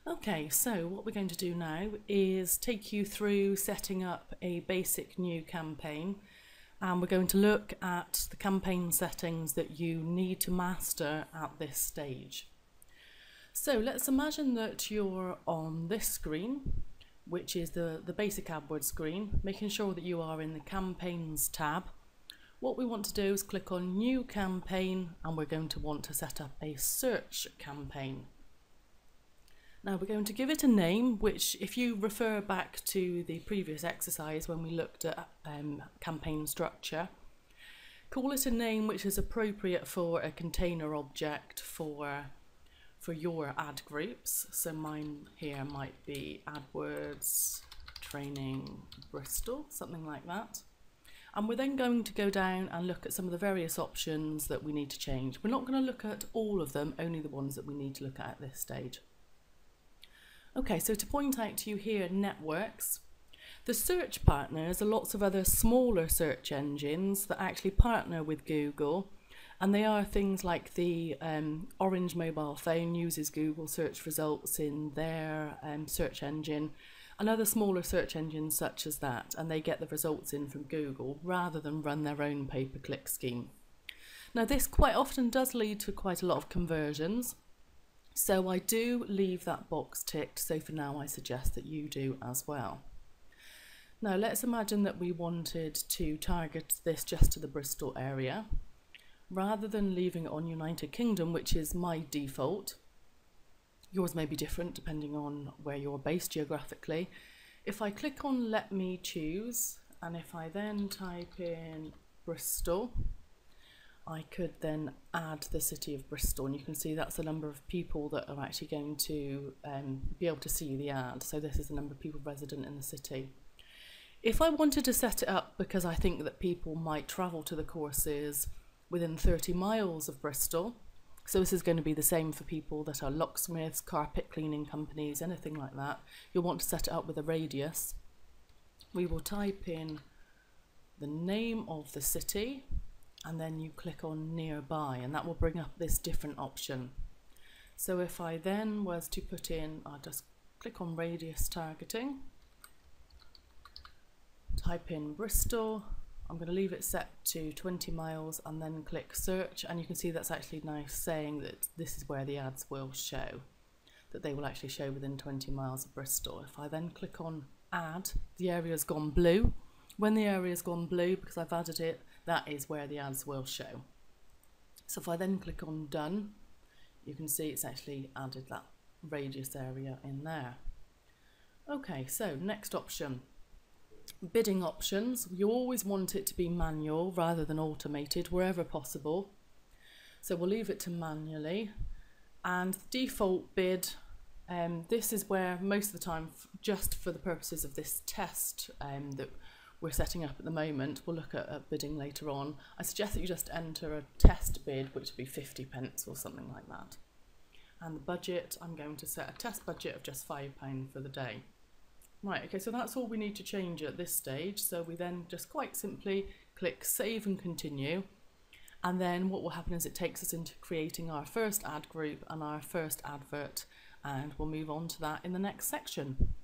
Okay, so what we're going to do now is take you through setting up a basic new campaign, and we're going to look at the campaign settings that you need to master at this stage. So let's imagine that you're on this screen, which is the basic AdWords screen, making sure that you are in the Campaigns tab. What we want to do is click on New Campaign, and we're going to want to set up a search campaign. Now we're going to give it a name, which if you refer back to the previous exercise when we looked at campaign structure, call it a name which is appropriate for a container object for your ad groups. So mine here might be AdWords Training Bristol, something like that. And we're then going to go down and look at some of the various options that we need to change. We're not going to look at all of them, only the ones that we need to look at this stage. Okay, so to point out to you here, networks, the search partners are lots of other smaller search engines that actually partner with Google, and they are things like the Orange mobile phone uses Google search results in their search engine, and other smaller search engines such as that, and they get the results in from Google rather than run their own pay-per-click scheme. Now this quite often does lead to quite a lot of conversions, so I do leave that box ticked, so for now I suggest that you do as well. Now let's imagine that we wanted to target this just to the Bristol area. Rather than leaving it on United Kingdom, which is my default, yours may be different depending on where you're based geographically. If I click on Let Me Choose, and if I then type in Bristol, I could then add the city of Bristol, and you can see that's the number of people that are actually going to be able to see the ad. So this is the number of people resident in the city. If I wanted to set it up because I think that people might travel to the courses within 30 miles of Bristol, so this is going to be the same for people that are locksmiths, carpet cleaning companies, anything like that, you'll want to set it up with a radius. We will type in the name of the city, and then you click on nearby, and that will bring up this different option. So if I then was to put in, I'll just click on radius targeting, type in Bristol, I'm going to leave it set to 20 miles and then click search, and you can see that's actually now saying that this is where the ads will show, that they will actually show within 20 miles of Bristol. If I then click on add, the area's gone blue. When the area's gone blue, because I've added it, that is where the ads will show. So if I then click on done, you can see it's actually added that radius area in there. Okay, so next option, bidding options. You always want it to be manual rather than automated wherever possible. So we'll leave it to manually, and default bid, this is where most of the time, just for the purposes of this test that we're setting up at the moment, we'll look at bidding later on. I suggest that you just enter a test bid, which would be 50p or something like that. And the budget, I'm going to set a test budget of just £5 for the day. Right, okay, so that's all we need to change at this stage. So we then just quite simply click Save and Continue. And then what will happen is it takes us into creating our first ad group and our first advert, and we'll move on to that in the next section.